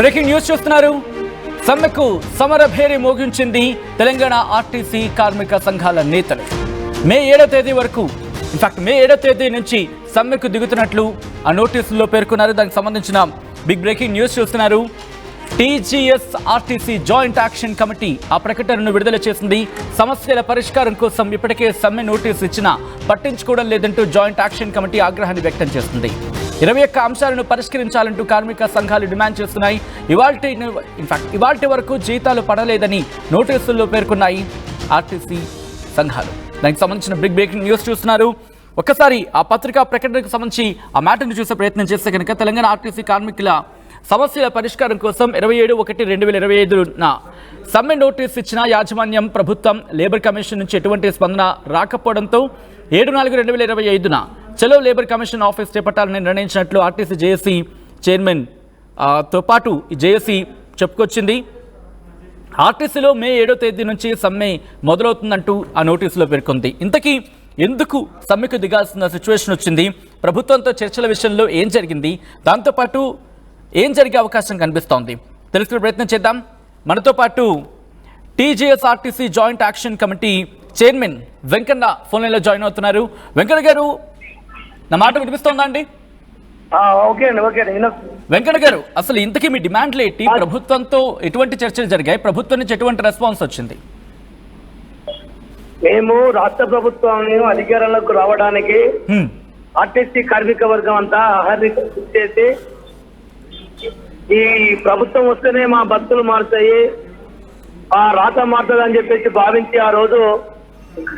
Breaking news చూస్తున్నారు. సమ్మెకు సమరభేరి మోగించింది Telangana RTC కార్మిక సంఘాల నేతలు. మే 7వ తేదీ వరకు మే 7వ తేదీ నుంచి సమ్మెకు దిగుతున్నట్లు ఆ నోటీసుల్లో పేర్కొన్నారు. దానికి సంబంధించిన బిగ్ బ్రేకింగ్ న్యూస్ చూస్తున్నారు. TGS RTC joint action committee ఆ ప్రకటనను విడుదల చేసింది. సమస్యల పరిష్కారం కోసం ఇప్పటికే సమ్మె నోటీసు ఇచ్చినా పట్టించుకోవడం లేదంటూ జాయింట్ యాక్షన్ కమిటీ ఆగ్రహాన్ని వ్యక్తం చేస్తుంది. 21 అంశాలను పరిష్కరించాలంటూ కార్మిక సంఘాలు డిమాండ్ చేస్తున్నాయి. ఇవాల్టి వరకు జీతాలు పడలేదని నోటీసుల్లో పేర్కొన్నాయి ఆర్టీసీ సంఘాలు. దానికి సంబంధించిన బిగ్ బ్రేకింగ్ న్యూస్ చూస్తున్నారు. ఒక్కసారి ఆ పత్రికా ప్రకటనకు సంబంధించి ఆ మ్యాటర్ని చూసే ప్రయత్నం చేస్తే కనుక తెలంగాణ ఆర్టీసీ కార్మికుల సమస్యల పరిష్కారం కోసం 27/1/2025 సమ్మె నోటీస్ ఇచ్చిన యాజమాన్యం ప్రభుత్వం లేబర్ కమిషన్ నుంచి ఎటువంటి స్పందన రాకపోవడంతో 7/4/2025 చలో లేబర్ కమిషన్ ఆఫీస్ చేపట్టాలని నిర్ణయించినట్లు ఆర్టీసీ జేఏసీ చైర్మన్ తో పాటు జేఏసీ చెప్పుకొచ్చింది. ఆర్టీసీలో మే 7వ తేదీ నుంచి సమ్మె మొదలవుతుందంటూ ఆ నోటీసులో పేర్కొంది. ఇంతకీ ఎందుకు సమ్మెకు దిగాల్సిన సిచ్యువేషన్ వచ్చింది? ప్రభుత్వంతో చర్చల విషయంలో ఏం జరిగింది? దాంతోపాటు ఏం జరిగే అవకాశం కనిపిస్తోంది? తెలుసుకునే ప్రయత్నం చేద్దాం. మనతో పాటు TGS RTC joint action committee chairman Venkanna phone లైన్లో జాయిన్ అవుతున్నారు. వెంకన్న గారు, నా మాట వినిపిస్తోందా అండి? వెంకన్న గారు, అసలు ఇంతకీ మీ డిమాండ్లు ఏంటి? ప్రభుత్వంతో ఎటువంటి చర్చలు జరిగాయి? ప్రభుత్వం నుంచి ఎటువంటి రెస్పాన్స్ వచ్చింది? మేము రాష్ట్ర ప్రభుత్వం అధికారంలోకి రావడానికి ఆర్టీసీ కార్మిక వర్గం అంతా ఆహర్నిశలు చేసి ఈ ప్రభుత్వం వస్తేనే మా బతుకులు మారుతాయి, ఆ రాత మారుతుంది అని చెప్పేసి భావించి ఆ రోజు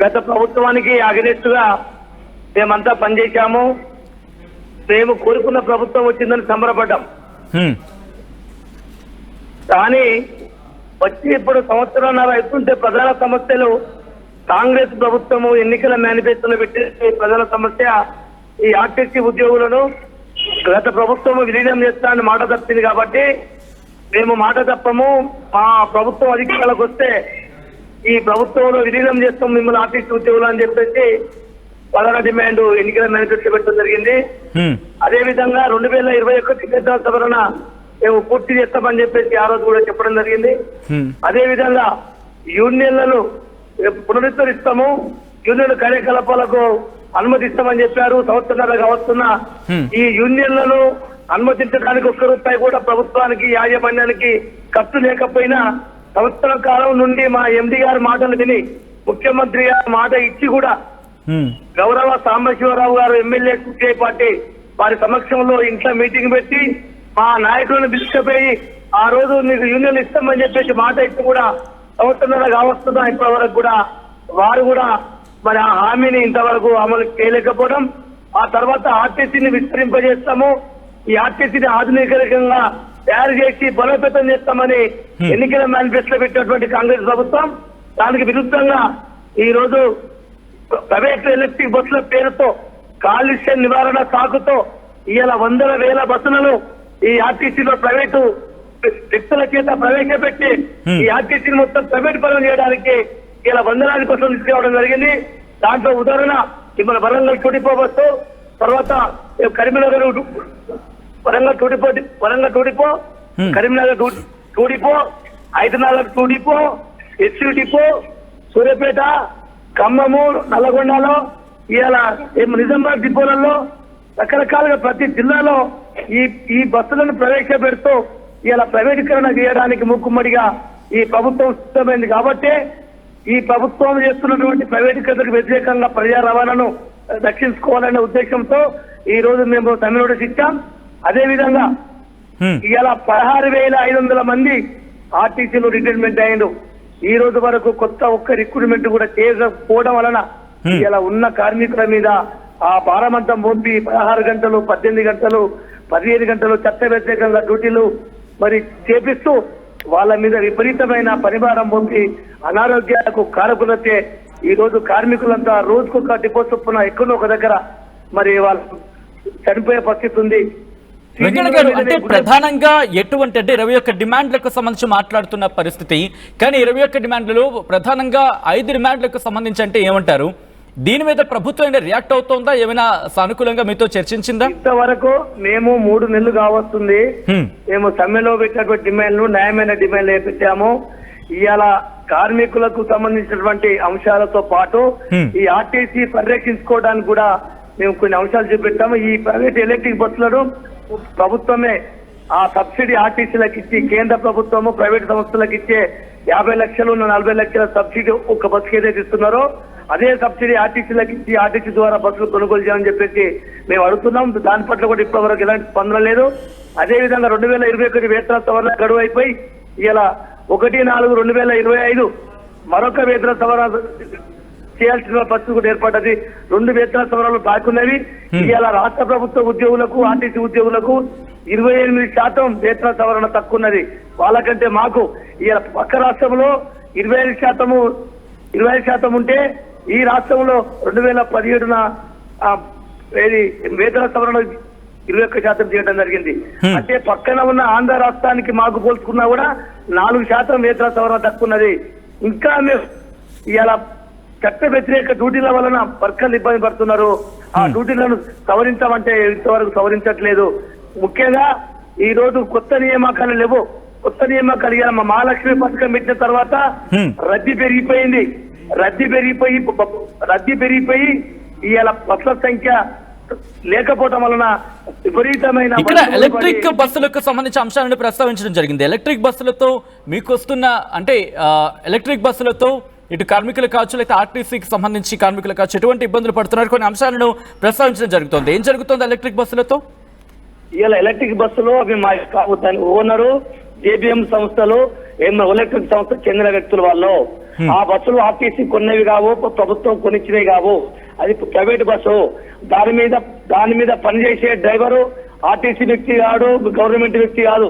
గత ప్రభుత్వానికి అగెనిస్ట్ గా మేమంతా పనిచేశాము. మేము కోరుకున్న ప్రభుత్వం వచ్చిందని సంబరపడ్డాం. కానీ వచ్చి ఇప్పుడు సంవత్సరాన్నర అవుతుంటే ప్రధాన సమస్యలు కాంగ్రెస్ ప్రభుత్వము ఎన్నికల మేనిఫెస్టోలో పెట్టే ప్రధాన సమస్య ఈ ఆర్టీసీ ఉద్యోగులను గత ప్రభుత్వం విలీనం చేస్తానని మాట తప్పింది. కాబట్టి మేము మాట తప్పము, మా ప్రభుత్వం అధికారులకు వస్తే ఈ ప్రభుత్వంలో విలీనం చేస్తాం మిమ్మల్ని ఆర్టీసీ ఉద్యోగులు అని చెప్పేసి ప్రధాన డిమాండ్ ఎన్నికల మేనిఫెస్టో పెట్టడం జరిగింది. అదేవిధంగా 2021 చట్టాల సవరణ మేము పూర్తి చేస్తామని చెప్పేసి ఆ రోజు కూడా చెప్పడం జరిగింది. అదేవిధంగా యూనియన్లను పునరుద్ధరిస్తాము, యూనియన్ కార్యకలాపాలకు అనుమతిస్తామని చెప్పారు. సంవత్సరాలుగా వస్తున్న ఈ యూనియన్లను అనుమతించడానికి ఒక్క రూపాయి కూడా ప్రభుత్వానికి యాజమాన్యానికి ఖర్చు లేకపోయినా సంవత్సరం కాలం నుండి మా ఎండి గారి మాటలు విని ముఖ్యమంత్రి గారి మాట ఇచ్చి కూడా గౌరవ సాంబశివరావు గారు ఎమ్మెల్యే కుట్టే పార్టీ వారి సమక్షంలో ఇంట్లో మీటింగ్ పెట్టి మా నాయకులను పిలుచుకుపోయి ఆ రోజు నీకు యూనియన్ ఇస్తామని చెప్పేసి మాట ఇచ్చి కూడా సంవత్సరాలుగా కావస్తున్నా ఇప్పటి వరకు కూడా వారు కూడా మరి ఆ హామీని ఇంతవరకు అమలు చేయలేకపోవడం. ఆ తర్వాత ఆర్టీసీని విస్తరింపజేస్తాము, ఈ ఆర్టీసీని ఆధునికంగా తయారు చేసి బలోపేతం చేస్తామని ఎన్నికల మేనిఫెస్టో పెట్టినటువంటి కాంగ్రెస్ ప్రభుత్వం దానికి విరుద్ధంగా ఈ రోజు ప్రైవేట్ ఎలక్ట్రిక్ బస్సుల పేరుతో కాలుష్య నివారణ సాకుతో ఇవాళ వందల వేల బస్సులను ఈ ఆర్టీసీలో ప్రైవేటు వ్యక్తుల చేత ప్రవేశపెట్టి ఈ ఆర్టీసీని మొత్తం ప్రైవేట్ పనులు చేయడానికి ఇలా వందలాది బస్సులు తీసుకురావడం జరిగింది. దాంట్లో ఉదాహరణ మన వరంగల్ టూడిపో బస్సు, తర్వాత కరీంనగర్ వరంగల్ టూడిపో, కరీంనగర్ టూడిపో, హైదరాబాద్ టూడిపో, ఎస్సీ డిపో, సూర్యాపేట, ఖమ్మము, నల్లగొండలో ఇవాళ నిజామాబాద్ డిపోలలో రకరకాలుగా ప్రతి జిల్లాలో ఈ బస్సులను ప్రవేశపెడుతూ ఇలా ప్రైవేటీకరణ చేయడానికి ముక్కుమ్మడిగా ఈ ప్రభుత్వం సిద్ధమైంది. కాబట్టి ఈ ప్రభుత్వం చేస్తున్నటువంటి ప్రైవేటీకరణకు వ్యతిరేకంగా ప్రజా రవాణాను రక్షించుకోవాలనే ఉద్దేశంతో ఈ రోజు మేము సమ్మె నోటీస్ ఇచ్చాం. అదేవిధంగా ఇలా 16,500 మంది ఆర్టీసీలో రిటైర్మెంట్ అయ్యిండు. ఈ రోజు వరకు ఒక్క రిక్రూట్మెంట్ కూడా చేయకపోవడం వలన ఇలా ఉన్న కార్మికుల మీద ఆ భారమంతం మోపి 16 గంటలు, 18 గంటలు, 15 గంటలు చట్ట వ్యతిరేకంగా డ్యూటీలు మరి చేపిస్తూ వాళ్ళ మీద విపరీతమైన పరిభారం పొంది అనారోగ్యాలకు కారకులైతే ఈ రోజు కార్మికులంతా రోజుకొక డిపో చొప్పున ఎక్కడో ఒక దగ్గర మరి వాళ్ళు చనిపోయే పరిస్థితి ఉంది. అంటే ప్రధానంగా ఎటువంటి అంటే 21 డిమాండ్లకు సంబంధించి మాట్లాడుతున్న పరిస్థితి. కానీ 21 డిమాండ్లలో ప్రధానంగా 5 డిమాండ్లకు సంబంధించి అంటే ఏమంటారు? దీని మీద ప్రభుత్వం ఏమైనా రియాక్ట్ అవుతుందా? ఏమైనా సానుకూలంగా మీతో చర్చించిందా? ఇంతవరకు మేము 3 నెలలు కావస్తుంది మేము సమ్మెలో పెట్టినటువంటి డిమాండ్లు న్యాయమైన డిమాండ్లు పెట్టాము. ఇవాళ కార్మికులకు సంబంధించినటువంటి అంశాలతో పాటు ఈ ఆర్టీసీ పరిరక్షించుకోవడానికి కూడా మేము కొన్ని అంశాలు చూపెట్టాము. ఈ ప్రైవేట్ ఎలక్ట్రిక్ బస్సులను ప్రభుత్వమే ఆ సబ్సిడీ ఆర్టీసీలకు ఇచ్చి, కేంద్ర ప్రభుత్వము ప్రైవేట్ సంస్థలకు ఇచ్చే 50 లక్షలు 40 లక్షల సబ్సిడీ ఒక బస్సుకి ఏదైతే ఇస్తున్నారో అదే సబ్సిడీ ఆర్టీసీలకు ఇచ్చి ఆర్టీసీ ద్వారా బస్సులు కొనుగోలు చేయాలని చెప్పేసి మేము అడుగుతున్నాం. దాని పట్ల కూడా ఇప్పటివరకు ఎలాంటి స్పందన లేదు. అదేవిధంగా 2021 వేతన సవరణ గడువు అయిపోయి ఇలా 1/4/2025 మరొక వేతన సవరణ చేయాల్సిన పరిస్థితి కూడా ఏర్పడ్డది. 2 వేతన సవరణలు బాకున్నవి. ఇవాళ రాష్ట్ర ప్రభుత్వ ఉద్యోగులకు ఆర్టీసీ ఉద్యోగులకు 28% వేతన సవరణ తక్కువ ఉన్నది. వాళ్ళకంటే మాకు ఇవాళ పక్క రాష్ట్రంలో 25% ఉంటే ఈ రాష్ట్రంలో 2017 వేతన సవరణ 21% చేయడం జరిగింది. అంటే పక్కన ఉన్న ఆంధ్ర రాష్ట్రానికి మాకు పోల్చుకున్నా కూడా 4% వేతన సవరణ తక్కువన్నది. ఇంకా మేము ఇలా చట్ట వ్యతిరేక డ్యూటీల వలన వర్కర్లు ఇబ్బంది పడుతున్నారు. ఆ డ్యూటీలను సవరించమంటే ఇంతవరకు సవరించట్లేదు. ముఖ్యంగా ఈ రోజు కొత్త నియామకాలు లేవు. కొత్త నియామకాలు ఇవాళ మా మహాలక్ష్మి పథకం పెట్టిన తర్వాత రద్దీ పెరిగిపోయింది. రద్దీ పెరిగిపోయి ఇవాళ బస్సుల సంఖ్య లేకపోవడం వలన విపరీతమైన ఇక్కడ ఎలక్ట్రిక్ బస్సులకు సంబంధించిన అంశాలను ప్రస్తావించడం జరిగింది. ఎలక్ట్రిక్ బస్సులతో మీకు వస్తున్న అంటే ఎలక్ట్రిక్ బస్సులతో ఇటు కార్మికులు కావచ్చు, లేకపోతే ఆర్టీసీకి సంబంధించి కార్మికులు కావచ్చు, ఎటువంటి ఇబ్బందులు పడుతున్నారు కొన్ని అంశాలను ప్రస్తావించడం జరుగుతుంది. ఏం జరుగుతుంది ఎలక్ట్రిక్ బస్సులతో? ఇలా ఎలక్ట్రిక్ బస్సులో అవి మా దాని ఓనరు జేబీఎం సంస్థలు ఎలక్ట్రిక్ సంస్థ చెందిన వ్యక్తుల వాళ్ళు ఆ బస్సులు ఆర్టీసీ కొన్నవి కావు, ప్రభుత్వం కొనిచ్చినవి కావు. అది ప్రైవేట్ బస్సు. దాని మీద పనిచేసే డ్రైవరు ఆర్టీసీ వ్యక్తి కాదు, గవర్నమెంట్ వ్యక్తి కాదు.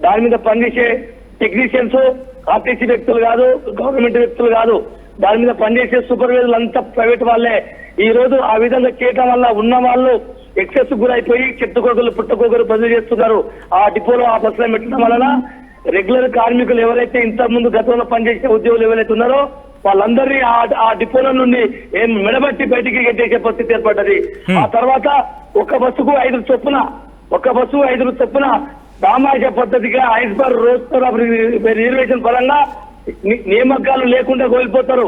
దాని మీద పనిచేసే టెక్నీషియన్స్ ఆర్టీసీ వ్యక్తులు కాదు, గవర్నమెంట్ వ్యక్తులు కాదు. దాని మీద పనిచేసే సూపర్వైజర్లు అంతా ప్రైవేట్ వాళ్ళే. ఈ రోజు ఆ విధంగా చేయటం వల్ల ఉన్న వాళ్ళు ఎక్సెస్ గురైపోయి చెట్టుకోగలు పుట్టకోగలు బదిలీ చేస్తున్నారు. ఆ డిపోలో ఆ బస్సులో పెట్టడం వలన రెగ్యులర్ కార్మికులు ఎవరైతే ఇంతకు ముందు గతంలో పనిచేసే ఉద్యోగులు ఎవరైతే ఉన్నారో వాళ్ళందరినీ ఆ డిపోల నుండి మెడబట్టి బయటికి గెట్టేసే పరిస్థితి ఏర్పడ్డది. ఆ తర్వాత ఒక బస్సుకు 5 చొప్పున సామాజిక పద్ధతిగా 5 రోజుతో రిజర్వేషన్ పరంగా నియామకాలు లేకుండా కోల్పోతారు.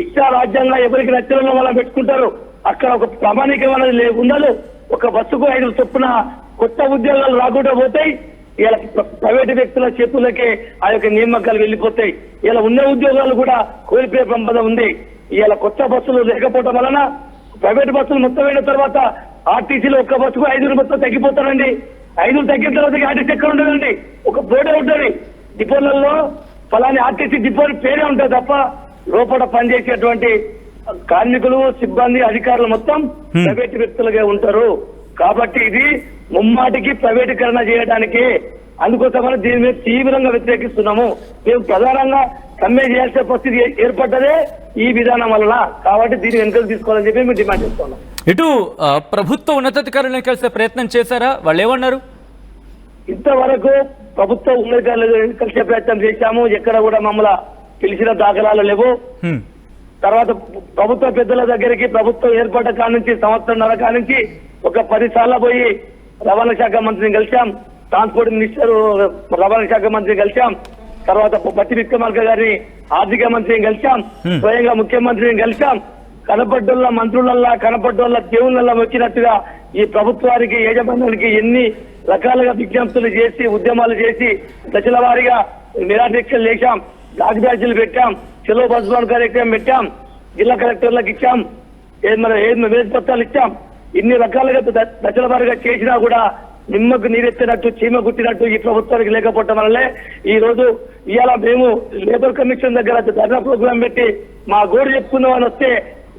ఇష్టా రాజ్యాంగంగా ఎవరికి నచ్చిన వాళ్ళ పెట్టుకుంటారు. అక్కడ ఒక ప్రామాణికం అనేది ఉండదు. ఒక బస్సుకు 5 చొప్పున కొత్త ఉద్యోగాలు రాకుండా పోతాయి. ఇలా ప్రైవేటు వ్యక్తుల చేతులకే ఆ యొక్క నియామకాలు వెళ్ళిపోతాయి. ఇలా ఉన్న ఉద్యోగాలు కూడా కోల్పోయే ప్రమాదం ఉంది. ఇలా కొత్త బస్సులు లేకపోవడం వలన ప్రైవేట్ బస్సులు మొత్తం అయిన తర్వాత ఆర్టీసీలో ఒక్క బస్సుకు 5 మొత్తం తగ్గిపోతారండి. 5 తగ్గిన తర్వాత ఆర్టీసీ ఎక్కడ ఉండదండి, ఒక బోర్డే ఉంటుంది. డిపోలలో ఫలాని ఆర్టీసీ డిపో పేరే ఉంటుంది తప్ప లోపల పనిచేసేటువంటి కార్మికులు, సిబ్బంది, అధికారులు మొత్తం ప్రైవేట్ వ్యక్తులుగా ఉంటారు. కాబట్టి ఇది ముమ్మాటికి ప్రైవేటీకరణ చేయడానికి అందుకోసమని దీని మీద తీవ్రంగా వ్యతిరేకిస్తున్నాము. మేము ప్రధానంగా సమ్మె చేయాల్సిన పరిస్థితి ఏర్పడ్డదే ఈ విధానం వలన. కాబట్టి దీన్ని వెనుకలు తీసుకోవాలని చెప్పి మేము డిమాండ్ చేస్తున్నాం. ఇటు ప్రభుత్వ ఉన్నతాధికారులను కలిసే ప్రయత్నం చేశారా? వాళ్ళు ఏమన్నారు? ఇంతవరకు ప్రభుత్వ ఉన్నతాధికారులు కలిసే ప్రయత్నం చేశాము. ఎక్కడ కూడా మమ్మల్ని పిలిచిన దాఖలాలు లేవు. తర్వాత ప్రభుత్వ పెద్దల దగ్గరికి ప్రభుత్వం ఏర్పడ్డ కాడ నుంచి 1.5 సంవత్సరం కాడ నుంచి ఒక 10 సార్లు పోయి రవాణా శాఖ మంత్రిని కలిశాం, ట్రాన్స్పోర్ట్ మినిస్టర్ రవాణా శాఖ మంత్రిని కలిశాం, తర్వాత బట్టి విక్రమార్క గారిని ఆర్థిక మంత్రిని కలిశాం, స్వయంగా ముఖ్యమంత్రిని కలిశాం. కనపడ్డోళ్ళ మంత్రులల్లా కనపడ్డోళ్ళ దేవుళ్ళ వచ్చినట్టుగా ఈ ప్రభుత్వానికి యాజమాన్యానికి ఎన్ని రకాలుగా విజ్ఞప్తులు చేసి ఉద్యమాలు చేసి దశల వారీగా నిరాదీక్షలు చేశాం, బ్లాక్ బ్యాచ్లు పెట్టాం, చెలో బస్ బాన్ కార్యక్రమం పెట్టాం, జిల్లా కలెక్టర్లకు ఇచ్చాం, వేదపత్రాలు ఇచ్చాం. ఇన్ని రకాలుగా దశల వారీగా చేసినా కూడా నిమ్మకు నీరెత్తినట్టు చీమ గుట్టినట్టు ఈ ప్రభుత్వానికి లేకపోవటం వల్లే ఈ రోజు ఇవాళ మేము లేబర్ కమిషన్ దగ్గర ధర్నా ప్రోగ్రాం పెట్టి మా గోడు చెప్పుకుందామని వస్తే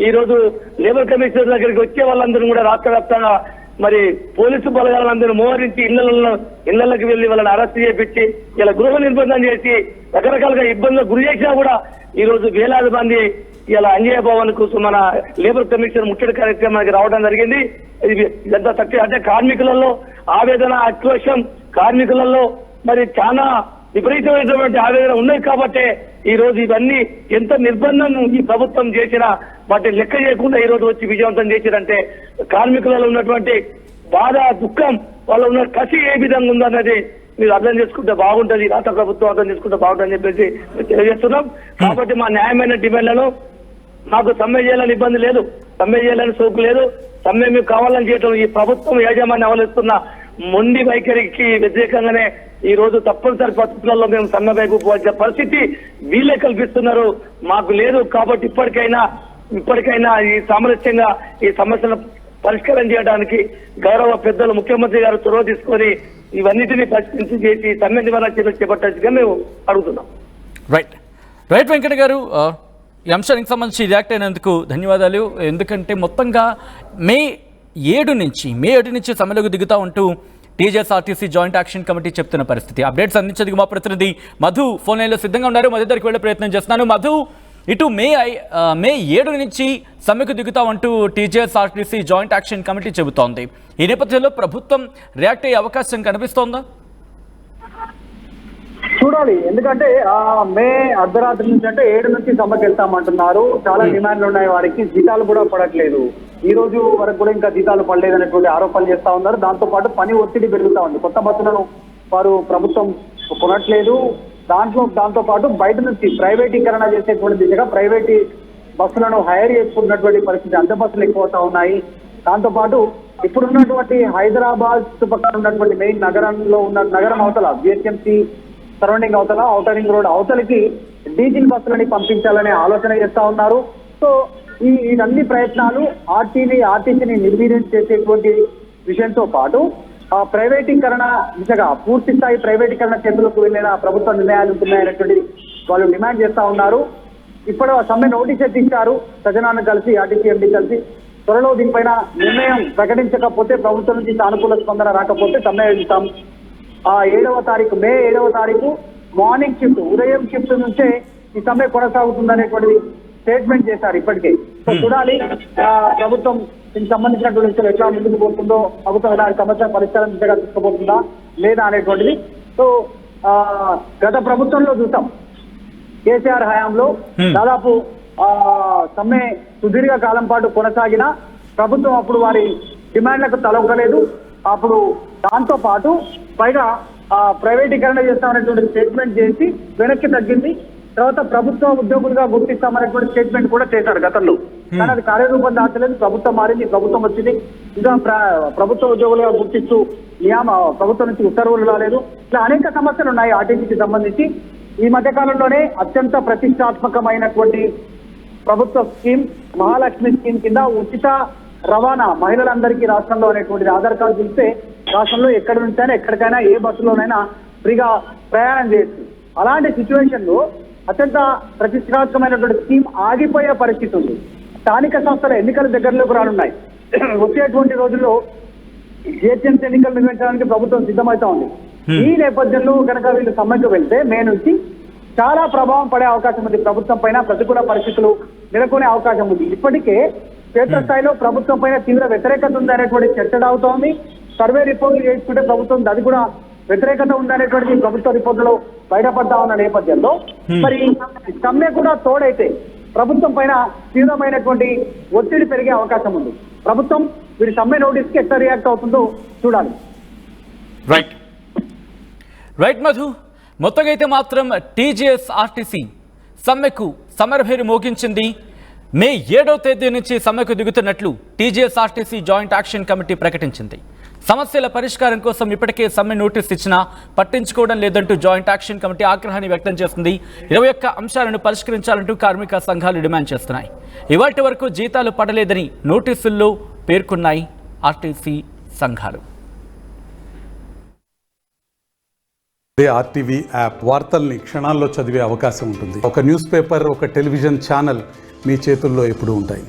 ఈ రోజు లేబర్ కమిషన్ దగ్గరికి వచ్చే వాళ్ళందరూ కూడా రాష్ట్ర వ్యాప్తంగా మరి పోలీసు బలగాలందరూ మోహరించి ఇళ్లకి వెళ్లి వాళ్ళని అరెస్ట్ చేపించి ఇలా గృహ నిర్బంధం చేసి రకరకాలుగా ఇబ్బందులకు గురి చేసినా కూడా ఈ రోజు వేలాది మంది ఇలా అంజయ్య భవన్ కు మన లేబర్ కమిషన్ ముట్టడి కార్యక్రమానికి రావడం జరిగింది. ఇదంతా శక్తి అంటే కార్మికులలో ఆవేదన, ఆక్రోశం, కార్మికులలో మరి చాలా విపరీతమైనటువంటి ఆవేదన ఉన్నాయి కాబట్టి ఈ రోజు ఇవన్నీ ఎంత నిర్బంధం ఈ ప్రభుత్వం చేసినా వాటిని లెక్క చేయకుండా ఈ రోజు వచ్చి విజయవంతం చేసిరంటే కార్మికులలో ఉన్నటువంటి బాధ, దుఃఖం, వాళ్ళ ఉన్న కసి ఏ విధంగా ఉందన్నది మీరు అర్థం చేసుకుంటే బాగుంటది, రాష్ట్ర ప్రభుత్వం అర్థం చేసుకుంటే బాగుంటుందని చెప్పేసి తెలియజేస్తున్నాం. కాబట్టి మా న్యాయమైన డిమాండ్లను మాకు సమ్మె చేయాలని ఇబ్బంది లేదు, సమ్మె చేయాలని సోకు లేదు. సమ్మె మీకు కావాలని చేయడం ఈ ప్రభుత్వం యాజమాన్యం అవలిస్తున్న మొండి వైఖరికి వ్యతిరేకంగానే ఈ రోజు తప్పనిసరి పరిస్థితులలో మేము సమ్మె వైపు పోవాల్సిన పరిస్థితి వీళ్ళే కల్పిస్తున్నారు, మాకు లేదు. కాబట్టి ఇప్పటికైనా ఈ సామరస్యంగా ఈ సమస్యను పరిష్కారం చేయడానికి గౌరవ పెద్దలు ముఖ్యమంత్రి గారు చొరవ తీసుకొని ఇవన్నిటినీ పరిష్కరించి చేసి సమ్మె నివారణ చర్యలు చేపట్టాల్సిగా మేము అడుగుతున్నాం. రైట్ వెంకట గారు, ఈ అంశానికి సంబంధించి రియాక్ట్ అయినందుకు ధన్యవాదాలు. ఎందుకంటే మొత్తంగా మే 7 నుంచి సమ్మెలకు దిగుతా ఉంటూ టీజేఎస్ఆర్టీసీ జాయింట్ యాక్షన్ కమిటీ చెప్తున్న పరిస్థితి. అప్డేట్స్ అందించేందుకు మా ప్రతినిధి మధు ఫోన్ లైన్లో సిద్ధంగా ఉన్నారు. మధు దగ్గరికి వెళ్ళే ప్రయత్నం చేస్తున్నాను. మధు, ఇటు మే 7 నుంచి సమ్మెకు దిగుతా ఉంటూ టీజేఎస్ఆర్టీసీ జాయింట్ యాక్షన్ కమిటీ చెబుతోంది. ఈ నేపథ్యంలో ప్రభుత్వం రియాక్ట్ అయ్యే అవకాశం కనిపిస్తోందా? చూడాలి, ఎందుకంటే మే అర్ధరాత్రి నుంచి అంటే 7 నుంచి సమ్మెకి వెళ్తామంటున్నారు. చాలా డిమాండ్లు ఉన్నాయి, వారికి జీతాలు కూడా పడట్లేదు. ఈ రోజు వరకు కూడా ఇంకా జీతాలు పడలేదనేటువంటి ఆరోపణలు చేస్తా ఉన్నారు. దాంతో పాటు పని ఒత్తిడి పెరుగుతా ఉంది. కొత్త బస్సులను వారు ప్రభుత్వం కొనట్లేదు. దాంతో పాటు బయట నుంచి ప్రైవేటీకరణ చేసేటువంటి దిశగా ప్రైవేట్ బస్సులను హైర్ చేసుకున్నటువంటి పరిస్థితి, అద్దె బస్సులు ఎక్కువ అవుతా ఉన్నాయి. దాంతో పాటు ఇప్పుడున్నటువంటి హైదరాబాద్ చుట్టుపక్కల ఉన్నటువంటి మెయిన్ నగరంలో ఉన్న నగరం అవతల జిహెచ్ఎంసీ సరౌండింగ్ అవతల ఔటర్ రింగ్ రోడ్ అవతలకి డీజిల్ బస్సులని పంపించాలనే ఆలోచన చేస్తా ఉన్నారు. సో ఈ అన్ని ప్రయత్నాలు ఆర్టీసీని నిర్వీర్యం చేసేటువంటి విషయంతో పాటు ప్రైవేటీకరణ దిశగా పూర్తి స్థాయి ప్రైవేటీకరణ చేతులకు వెళ్ళిన ప్రభుత్వ నిర్ణయాలు ఉంటున్నాయనేటువంటి వాళ్ళు డిమాండ్ చేస్తా ఉన్నారు. ఇప్పుడు సమ్మె నోటీస్ ఎత్తించారు సజనాన్ని కలిసి, ఆర్టీసీ ఎండీ కలిసి. త్వరలో దీనిపైన నిర్ణయం ప్రకటించకపోతే, ప్రభుత్వం నుంచి సానుకూల స్పందన రాకపోతే సమ్మె వెళ్తాం. మే 7వ తారీఖు మార్నింగ్ షిఫ్ట్, ఉదయం షిఫ్ట్ నుంచే ఈ సమ్మె కొనసాగుతుందనేటువంటిది స్టేట్మెంట్ చేశారు ఇప్పటికే. సో చూడాలి ప్రభుత్వం దీనికి సంబంధించినటువంటి విషయాలు ఎట్లా ముందుకు పోతుందో, ప్రభుత్వం దాని సమస్య పరిష్కారం దిశగా తీసుకుపోతుందా లేదా అనేటువంటిది. సో గత ప్రభుత్వంలో చూసాం, కేసీఆర్ హయాంలో దాదాపు సమ్మె సుదీర్ఘ కాలం పాటు కొనసాగిన ప్రభుత్వం అప్పుడు వారి డిమాండ్లకు తలొగ్గలేదు. అప్పుడు దాంతో పాటు పైగా ప్రైవేటీకరణ చేస్తామనేటువంటి స్టేట్మెంట్ చేసి వెనక్కి తగ్గింది. తర్వాత ప్రభుత్వ ఉద్యోగులుగా గుర్తిస్తామనేటువంటి స్టేట్మెంట్ కూడా చేశారు గతంలో. కానీ అది కార్యరూపం దాచలేదు. ప్రభుత్వం మారింది, ప్రభుత్వం వచ్చింది. ఇంకా ప్రభుత్వ ఉద్యోగులుగా గుర్తిస్తూ ప్రభుత్వం నుంచి ఉత్తర్వులు రాలేదు. ఇట్లా అనేక సమస్యలు ఉన్నాయి ఆర్టీసీకి సంబంధించి. ఈ మధ్య కాలంలోనే అత్యంత ప్రతిష్టాత్మకమైనటువంటి ప్రభుత్వ స్కీమ్ మహాలక్ష్మి స్కీమ్ కింద ఉచిత రవాణా మహిళలందరికీ రాష్ట్రంలో అనేటువంటిది ఆధార్ కార్డు చూస్తే రాష్ట్రంలో ఎక్కడి నుంచైనా ఎక్కడికైనా ఏ బస్సులోనైనా ఫ్రీగా ప్రయాణం చేయొచ్చు. అలాంటి సిచ్యువేషన్ లో అత్యంత ప్రతిష్టాత్మకమైనటువంటి స్కీమ్ ఆగిపోయే పరిస్థితి ఉంది. స్థానిక సంస్థల ఎన్నికల దగ్గరలోకి రానున్నాయి. వచ్చేటువంటి రోజుల్లో జిహెచ్ఎంసీ ఎన్నికలు నిర్వహించడానికి ప్రభుత్వం సిద్ధమవుతా ఉంది. ఈ నేపథ్యంలో కనుక వీళ్ళు సమ్మెకు వెళ్తే మే నుంచి చాలా ప్రభావం పడే అవకాశం ఉంది. ప్రభుత్వం పైన ప్రతికూల పరిస్థితులు నెలకొనే అవకాశం ఉంది. ఇప్పటికే క్షేత్రస్థాయిలో ప్రభుత్వం పైన తీవ్ర వ్యతిరేకత ఉందనేటువంటి చర్చ సాగుతోంది. సర్వే రిపోర్టులు చేసుకుంటే ప్రభుత్వం అది కూడా వ్యతిరేకత ఉందనేటువంటి ప్రభుత్వ రిపోర్టులో బయటపడతా ఉన్న నేపథ్యంలో మరి సమ్మె కూడా తోడైతే ప్రభుత్వం పైన తీవ్రమైనటువంటి ఒత్తిడి పెరిగే అవకాశం ఉంది. ప్రభుత్వం వీరి సమ్మె నోటీస్కి ఎట్లా రియాక్ట్ అవుతుందో చూడాలి. రైట్ మధు, మొత్తంగా అయితే మాత్రం టీజేఎస్ఆర్టీసీ సమ్మెకు సమరభేరి మోగించింది. మే 7వ తేదీ నుంచి సమ్మెకు దిగుతున్నట్లు టీజేఎస్ఆర్టీసీ జాయింట్ యాక్షన్ కమిటీ ప్రకటించింది. సమస్యల పరిష్కారం కోసం ఇప్పటికే సమ్మె నోటీస్ ఇచ్చినా పట్టించుకోవడం లేదంటూ జాయింట్ యాక్షన్ కమిటీ ఆగ్రహాన్ని వ్యక్తం చేస్తుంది. 21 అంశాలను పరిష్కరించాలంటూ కార్మిక సంఘాలు డిమాండ్ చేస్తున్నాయి. ఇవాటి వరకు జీతాలు పడలేదని నోటీసుల్లో పేర్కొన్నాయి ఆర్టీసీ సంఘాలు. ఆర్టీవీ యాప్ వార్తల్ని క్షణాల్లో చదివే అవకాశం ఉంటుంది. ఒక న్యూస్ పేపర్, ఒక టెలివిజన్ ఛానల్ మీ చేతుల్లో ఎప్పుడూ ఉంటాయి.